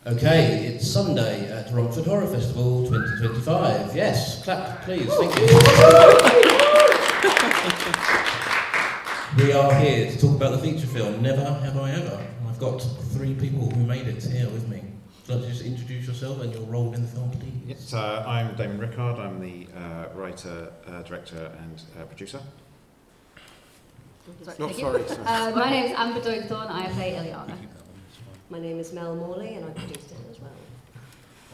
Okay, it's Sunday at Romford Horror Festival 2025. Yes, clap please, thank you. We are here to talk about the feature film Never Have I Ever. I've got three people who made it here with me. Would you like to just introduce yourself and your role in the film, please? Yes, I'm Damon Rickard. I'm the writer, director and producer. My name is Doig. I play Ileana. My name is Morley and I produced it as well.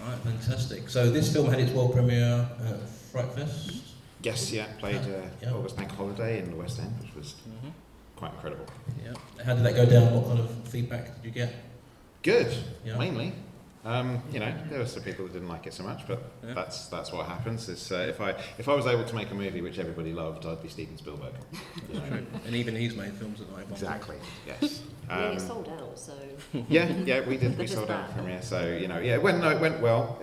Right, fantastic. So this film had its world premiere at Fright Fest? Yes, yeah, played August Bank Holiday in the West End, which was quite incredible. Yeah. How did that go down? What kind of feedback did you get? Good, yeah. Mainly. There were some people that didn't like it so much, but that's what happens. Is if I was able to make a movie which everybody loved, I'd be Steven Spielberg. That's true. And even he's made films that I want. Exactly. Yes. It sold out, so. Yeah, we did. We sold out the premiere, so it went well.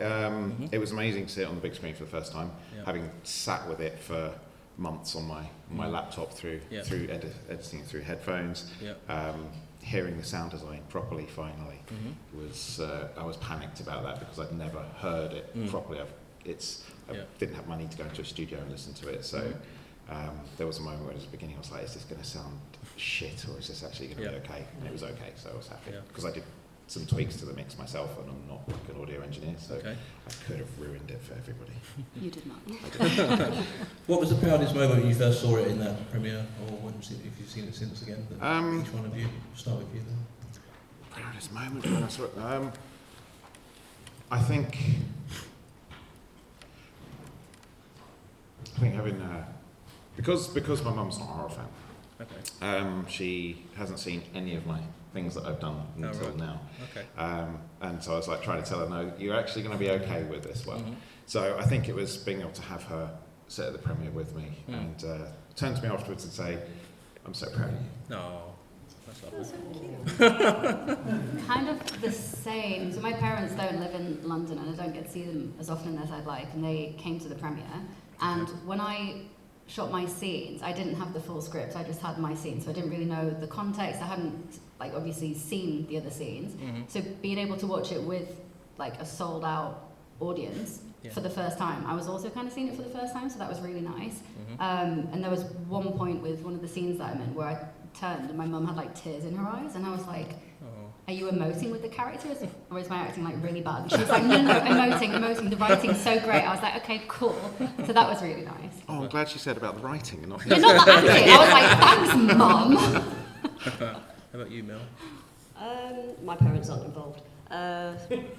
It was amazing to see it on the big screen for the first time, having sat with it for months on my laptop through editing through headphones. Hearing the sound design properly finally was I was panicked about that because I'd never heard it properly. I didn't have money to go into a studio and listen to it, so there was a moment where at the beginning I was like, is this going to sound shit or is this actually going to be okay? And it was okay, so I was happy because I did some tweaks to the mix myself and I'm not like an audio engineer, so I could have ruined it for everybody. You did not. What was the proudest moment when you first saw it in that premiere, or if you've seen it since again? Each one of you, start with you then. Proudest moment when I saw it? I think having because my mum's not a horror fan. She hasn't seen any of my things that I've done until now. And so I was like trying to tell her, no, you're actually going to be okay with this one. So I think it was being able to have her sit at the premiere with me and turn to me afterwards and say, I'm so proud of you. No, that's lovely. Kind of the same. So my parents don't live in London and I don't get to see them as often as I'd like, and they came to the premiere. And when I shot my scenes, I didn't have the full script, I just had my scenes, so I didn't really know the context. I hadn't obviously seen the other scenes, so being able to watch it with a sold out audience for the first time, I was also kind of seeing it for the first time, so that was really nice. And there was one point with one of the scenes that I'm in where I turned and my mum had tears in her eyes, and I was like, are you emoting with the characters, or is my acting really bad? And she was like, no, emoting, the writing's so great. I was like, okay, cool. So that was really nice. Oh, I'm glad she said about the writing and not... Not the acting. I was like, thanks, Mum. How about you, Mel? My parents aren't involved.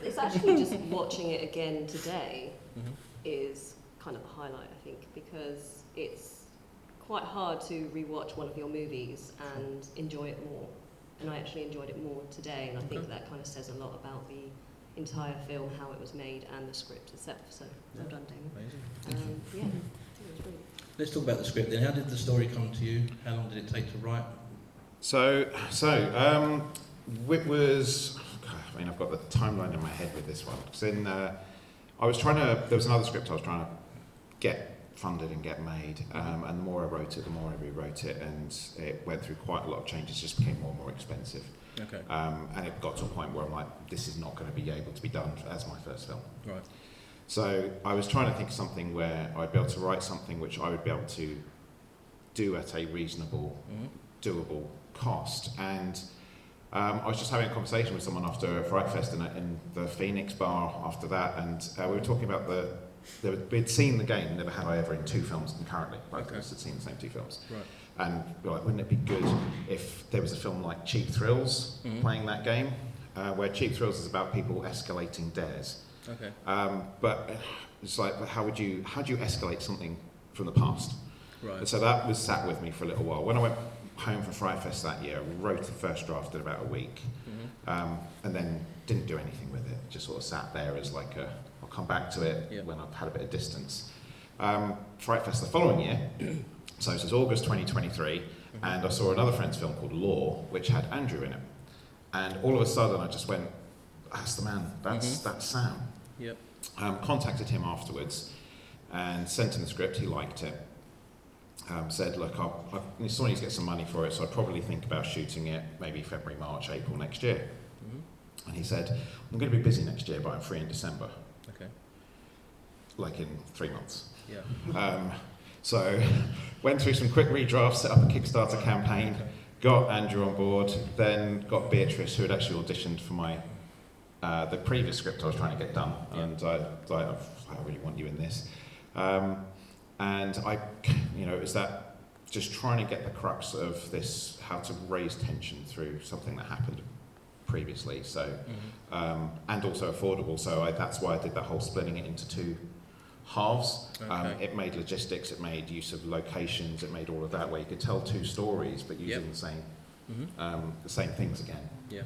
It's actually just watching it again today is kind of a highlight, I think, because it's quite hard to rewatch one of your movies and enjoy it more. And I actually enjoyed it more today, and I think that kind of says a lot about the entire film, how it was made, and the script itself. So, well done, Damon. Amazing. I think it was brilliant. Let's talk about the script then. How did the story come to you? How long did it take to write? It was... I've got the timeline in my head with this one. There was another script I was trying to get funded and get made, and the more I wrote it, the more I rewrote it, and it went through quite a lot of changes, just became more and more expensive. And it got to a point where I'm like, this is not going to be able to be done as my first film. Right. So I was trying to think of something where I'd be able to write something which I would be able to do at a reasonable, doable cost. And I was just having a conversation with someone after Fright Fest in the Phoenix bar after that, and we were talking about we'd seen the game, Never Have I Ever, in two films concurrently. Both of us had seen the same two films. Right. And we were like, wouldn't it be good if there was a film like Cheap Thrills playing that game, where Cheap Thrills is about people escalating dares. But it's like, how do you escalate something from the past? Right. And so that was sat with me for a little while. When I went home from Fright Fest that year, I wrote the first draft in about a week, and then didn't do anything with it. Just sort of sat there as I'll come back to it when I've had a bit of distance. Fright Fest the following year, so this is August 2023, and I saw another friend's film called Law, which had Andrew in it. And all of a sudden I just went, that's the man, that's Sam. Contacted him afterwards and sent him the script, he liked it. Said, look, I still need to get some money for it, so I'd probably think about shooting it maybe February, March, April next year. And he said, I'm going to be busy next year, but I'm free in December. Okay. Like in 3 months. Yeah. So went through some quick redrafts, set up a Kickstarter campaign, got Andrew on board, then got Beatrice, who had actually auditioned for my the previous script I was trying to get done, and I really want you in this. And it was that just trying to get the crux of this, how to raise tension through something that happened previously, so and also affordable. So that's why I did that whole splitting it into 2 halves. Okay. It made logistics, it made use of locations, it made all of that, where you could tell 2 stories but using the same things again. Yeah.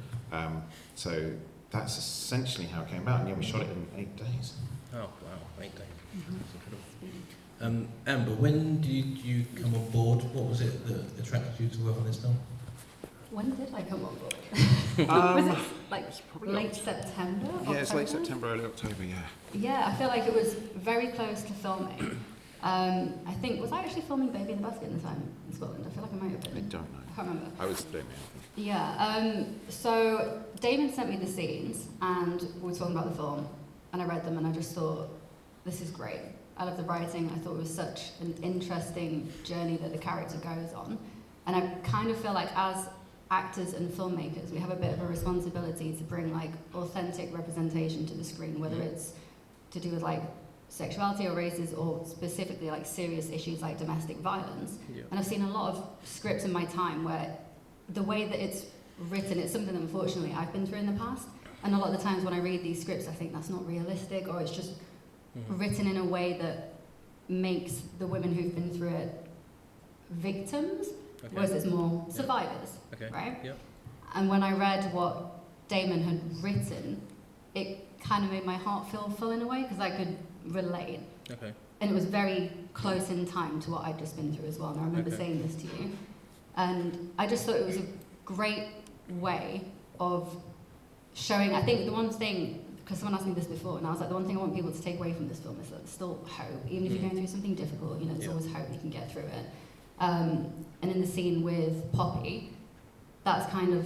So that's essentially how it came about, and yeah, we shot it in 8 days. Oh wow, 8 days. That's incredible. Amber, when did you come on board? What was it that attracted you to work on this film? When did I come on board? Was it like late September? Yeah, it's late October? September, early October, yeah. Yeah, I feel like it was very close to filming. I think, was I actually filming Baby in the Basket in the time in Scotland? I feel like I might have been. I don't know. I can't remember. I was doing it. Yeah, so Damon sent me the scenes and we were talking about the film and I read them and I just thought, this is great. I love the writing. I thought it was such an interesting journey that the character goes on. And I kind of feel like as actors and filmmakers, we have a bit of a responsibility to bring like authentic representation to the screen, whether it's to do with like sexuality or races or specifically like serious issues like domestic violence. Yeah. And I've seen a lot of scripts in my time where the way that it's written, it's something that unfortunately I've been through in the past. And a lot of the times when I read these scripts, I think that's not realistic, or it's just written in a way that makes the women who've been through it victims, whereas it's more survivors, right? Yep. And when I read what Damon had written, it kind of made my heart feel full in a way, because I could relate. Okay. And it was very close in time to what I'd just been through as well. And I remember saying this to you. And I just thought it was a great way of showing, I think the one thing, because someone asked me this before, and I was like, the one thing I want people to take away from this film is that there's still hope. Even if you're going through something difficult, there's always hope you can get through it. And in the scene with Poppy, that's kind of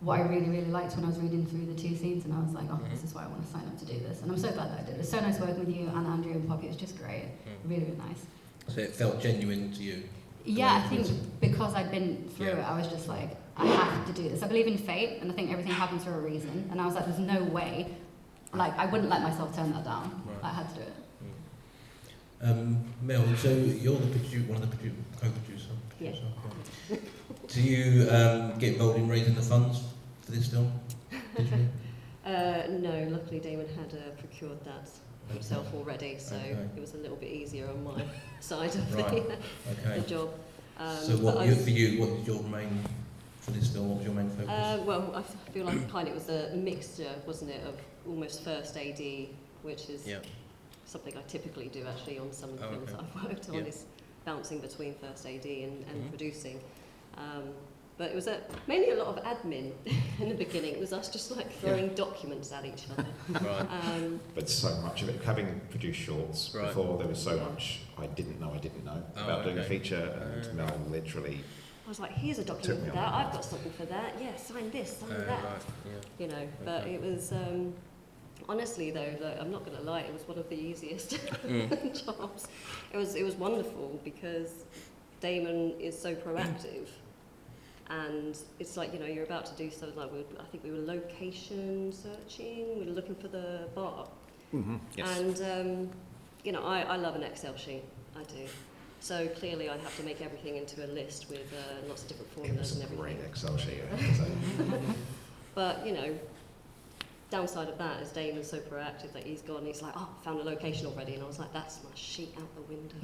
what I really, really liked when I was reading through the 2 scenes, and I was like, oh, this is why I want to sign up to do this. And I'm so glad that I did. It was so nice working with you and Andrew and Poppy. It was just great. Really, really nice. So it felt genuine to you? Yeah, I think because I'd been through it, I was just like, I have to do this. I believe in fate, and I think everything happens for a reason. And I was like, there's no way. Like, I wouldn't let myself turn that down. Right. I had to do it. Mel, so you're one of the co-producers. Yeah. Do you get involved in raising the funds for this film? Did you? No, luckily Damon had procured that himself already, so it was a little bit easier on my side of the job. So what was your main, for this film, what was your main focus? Well, I feel like kind of it was a mixture, wasn't it, of almost first AD, which is something I typically do actually on some of the films that I've worked on, is bouncing between first AD and producing. But it was mainly a lot of admin in the beginning. It was us just like throwing documents at each other. Right. But so much of it, having produced shorts before, there was so much I didn't know about doing a feature, and Mel literally... I was like, here's a document for that, I've got something for that, yeah, sign this, sign that. But it was... honestly though, I'm not going to lie, it was one of the easiest jobs. It was wonderful because Damon is so proactive, and it's like, you're about to do something like, I think we were location searching, we were looking for the bar. Yes. And, I love an Excel sheet, I do. So clearly I'd have to make everything into a list with lots of different formulas and everything. Great Excel sheet, I have to say. But, downside of that is Damon's so proactive that he's gone, he's like, oh, found a location already. And I was like, that's my sheet out the window.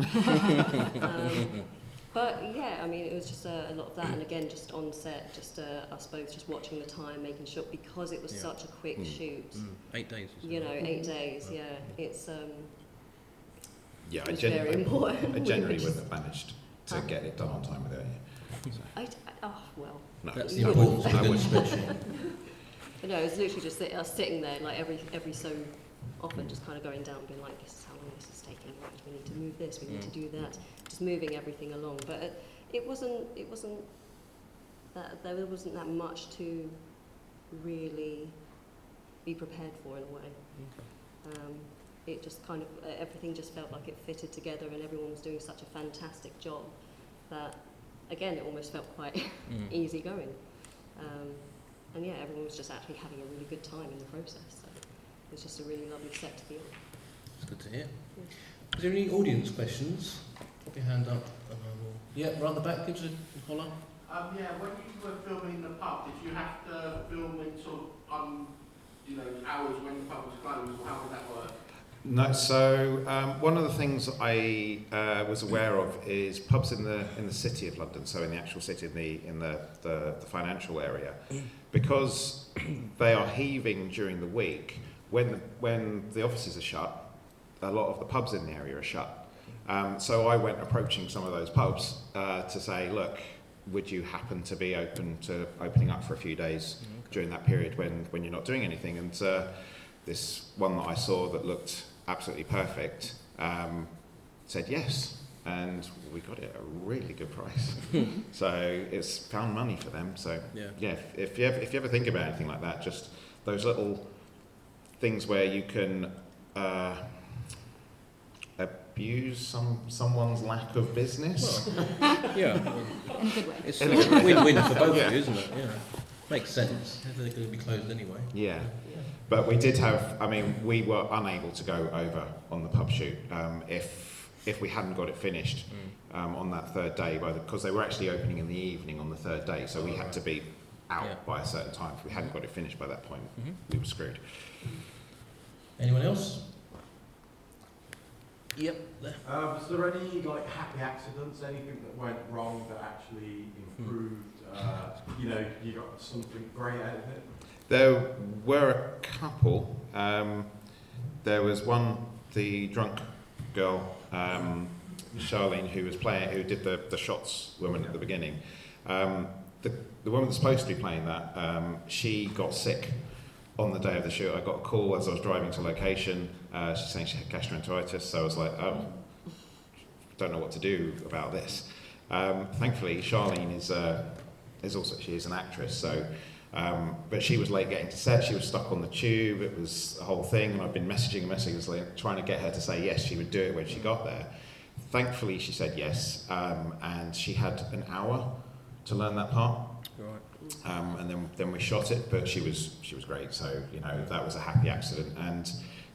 But yeah, I mean, it was just a lot of that. And again, just on set, I suppose, just watching the time, making sure, because it was such a quick shoot. 8 days. 8 days, it's I very important. I generally wouldn't have managed to get it done on time without you. So. Well. No, that's the importance of a good spreadsheet. But no, it was literally just us sitting there, like every so often, just kind of going down, being like, this is how long this is taking. Right, we need to move this, we need to do that. Just moving everything along. But it wasn't that there wasn't that much to really be prepared for in a way. It just kind of, everything just felt like it fitted together, and everyone was doing such a fantastic job that, again, it almost felt quite easy going. And yeah, everyone was just actually having a really good time in the process. So it was just a really lovely set to be on. It's good to hear. Is there any audience questions? Put your hand up. Yeah, right at the back, give us a holler. Yeah, when you were filming the pub, did you have to film it sort of on, hours when the pub was closed, or how did that work? No, so one of the things I was aware of is pubs in the city of London, so in the actual city, in the financial area, because they are heaving during the week. When the offices are shut, a lot of the pubs in the area are shut. So I went approaching some of those pubs to say, look, would you happen to be opening up for a few days during that period when you're not doing anything? And this one that I saw that looked absolutely perfect said yes, and we got it at a really good price. So it's found money for them. So yeah, if you ever think about anything like that, just those little things where you can abuse someone's lack of business. Well, yeah, In a good way. it's a win-win for both of you, isn't it? Yeah, makes sense. They're going to be closed anyway. Yeah. But we did have, we were unable to go over on the pub shoot if we hadn't got it finished on that third day, because they were actually opening in the evening on the third day, so we had to be out by a certain time. If we hadn't got it finished by that point, we were screwed. Anyone else? Yep. Was there any happy accidents, anything that went wrong that actually improved? You got something great out of it? There were a couple. There was one, the drunk girl, Charlene, who did the shots woman at the beginning. The woman that's supposed to be playing that, she got sick on the day of the shoot. I got a call as I was driving to location. She's saying she had gastroenteritis, so I was like, oh, don't know what to do about this. Thankfully, Charlene is also, she is an actress, so but she was late getting to set. She was stuck on the tube. It was a whole thing, and I've been messaging trying to get her to say yes, she would do it when she got there. Thankfully, she said yes, and she had an hour to learn that part. Right. And then we shot it, but she was great. So that was a happy accident. And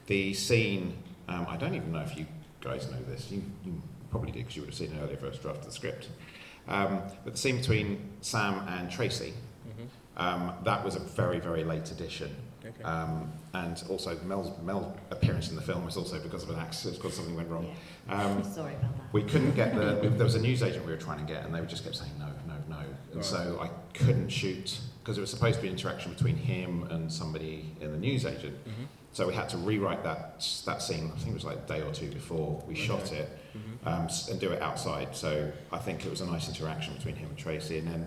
the scene, I don't even know if you guys know this. You probably did, because you would have seen an earlier first draft of the script. But the scene between Sam and Tracy. That was a very, very late addition. Okay. And also Mel's appearance in the film was also because of an accident, because something went wrong. Yeah. Sorry about that. We couldn't get there was a newsagent we were trying to get, and they just kept saying no. And so I couldn't shoot, because it was supposed to be an interaction between him and somebody in the newsagent. So we had to rewrite that scene. I think it was like a day or two before we shot it, and do it outside. So I think it was a nice interaction between him and Tracy. And then,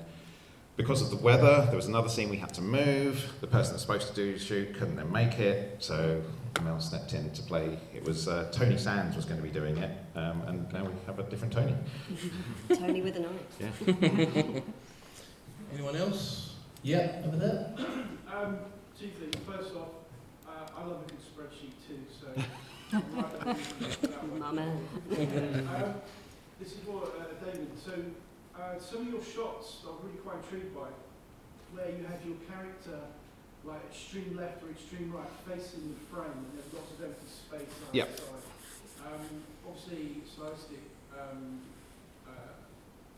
because of the weather, there was another scene we had to move. The person that's supposed to do the shoot couldn't then make it, so Mel stepped in to play. It was Tony Sands was going to be doing it, and now we have a different Tony. Tony with an eye. Yeah. Anyone else? Yeah, over there. Two things. First off, I love a good spreadsheet too, so I'm right My man. This is for David. So some of your shots I'm really quite intrigued by, where you have your character like extreme left or extreme right facing the frame, and there's lots of empty space outside. Obviously, stylistic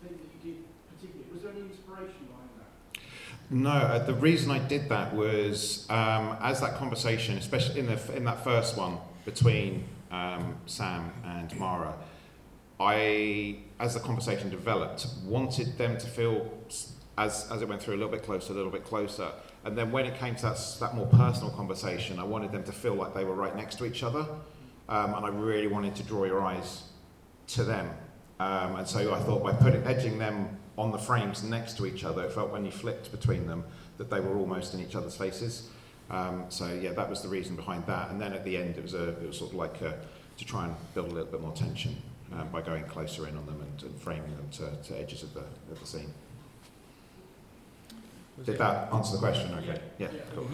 thing that you did particularly. Was there any inspiration behind that? No, the reason I did that was as that conversation, especially in that first one between Sam and Mara, as the conversation developed, wanted them to feel, as it went through, a little bit closer. And then when it came to that more personal conversation, I wanted them to feel like they were right next to each other. And I really wanted to draw your eyes to them. And so I thought by edging them on the frames next to each other, it felt when you flipped between them that they were almost in each other's faces. So yeah, that was the reason behind that. And then at the end, it was sort of like to try and build a little bit more tension by going closer in on them and framing them to edges of the scene. Did that answer the question? Okay. Yeah. Cool.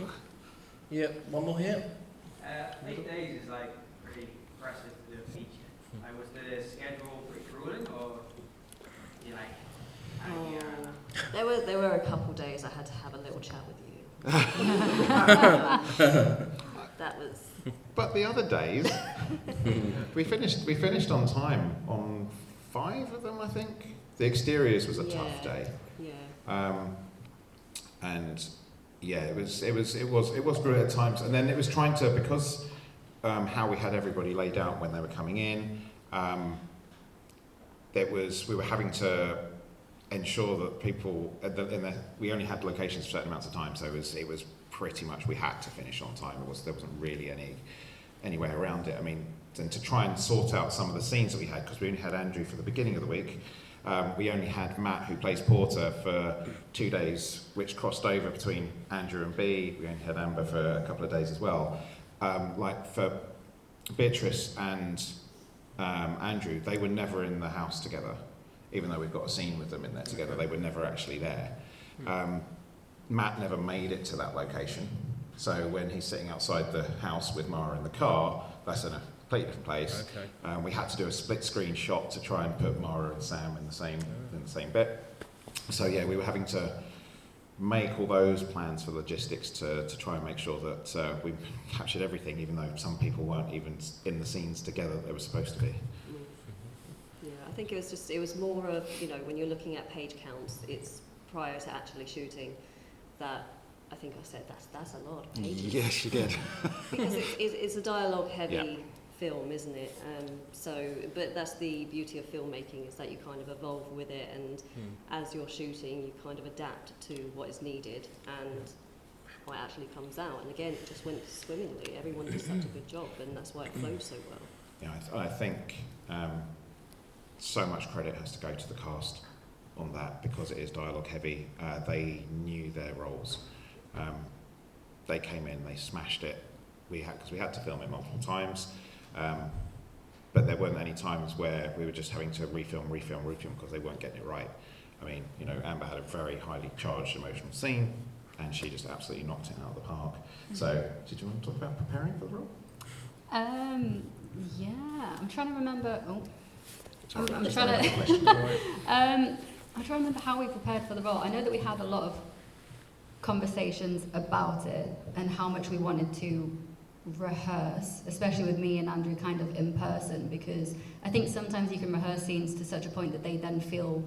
Yeah, one more here. 8 days is like pretty impressive to do a feature. Was the schedule pretty grueling, or you like? There were a couple days I had to have a little chat with you. That was. But the other days, we finished on time on 5 of them, I think. The exteriors was a tough day. Yeah. And yeah, it was great at times. And then it was trying to, because how we had everybody laid out when they were coming in, we were having to ensure that people we only had locations for certain amounts of time, so it was pretty much we had to finish on time. There wasn't really any way around it. I mean, and to try and sort out some of the scenes that we had, because we only had Andrew for the beginning of the week. We only had Matt, who plays Porter, for 2 days, which crossed over between Andrew and B. We only had Amber for a couple of days as well. Like for Beatrice and Andrew, they were never in the house together. Even though we've got a scene with them in there together, they were never actually there. Matt never made it to that location. So when he's sitting outside the house with Mara in the car, that's in a completely different place. Okay. We had to do a split screen shot to try and put Mara and Sam in the same bit. So yeah, we were having to make all those plans for logistics to try and make sure that we captured everything, even though some people weren't even in the scenes together that they were supposed to be. Yeah, I think it was more of, when you're looking at page counts, it's prior to actually shooting that I think I said that's a lot of pages. Yes, you did. Because it's a dialogue heavy film, isn't it? But that's the beauty of filmmaking, is that you kind of evolve with it, and as you're shooting, you kind of adapt to what is needed and what actually comes out. And again, it just went swimmingly. Everyone did such a good job, and that's why it flowed so well. Yeah, I think so much credit has to go to the cast on that, because it is dialogue heavy. They knew their roles. They came in, they smashed it. Because we had to film it multiple times, but there weren't any times where we were just having to refilm because they weren't getting it right. I mean, Amber had a very highly charged emotional scene, and she just absolutely knocked it out of the park. So, did you want to talk about preparing for the role? Yeah, I'm trying to remember. Sorry, I'm trying to remember how we prepared for the role. I know that we had a lot of conversations about it and how much we wanted to rehearse, especially with me and Andrew kind of in person, because I think sometimes you can rehearse scenes to such a point that they then feel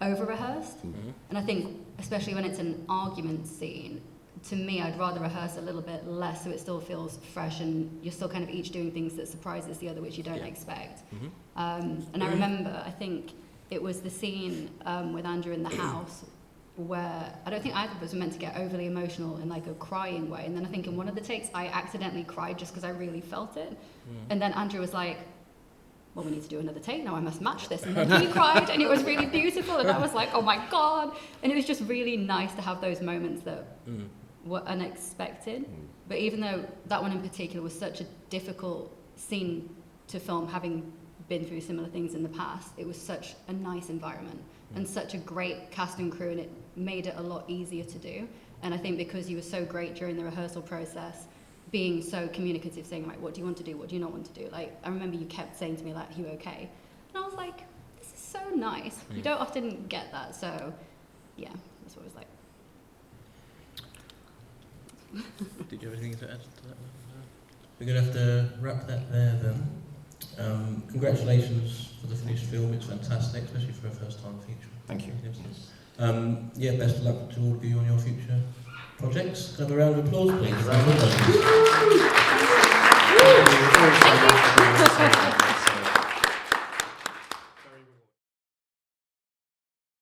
over-rehearsed. And I think, especially when it's an argument scene, to me, I'd rather rehearse a little bit less so it still feels fresh and you're still kind of each doing things that surprises the other, which you don't expect. And I remember, I think it was the scene with Andrew in the house where I don't think either of us were meant to get overly emotional in like a crying way. And then I think in one of the takes, I accidentally cried just because I really felt it. And then Andrew was like, well, we need to do another take now, I must match this. And then he cried, and it was really beautiful, and I was like, oh my God. And it was just really nice to have those moments that were unexpected. But even though that one in particular was such a difficult scene to film, having been through similar things in the past, it was such a nice environment and such a great cast and crew, and it made it a lot easier to do. And I think because you were so great during the rehearsal process, being so communicative, saying, right, what do you want to do? What do you not want to do? Like, I remember you kept saying to me, like, are you okay? And I was like, this is so nice. You don't often get that. So, yeah, that's what it was like. Did you have anything to add to that? We're going to have to wrap that there then. Congratulations for the finished film. It's fantastic, especially for a first-time feature. Thank you. Yeah, best of luck to all of you on your future projects. Can I have a round of applause, please?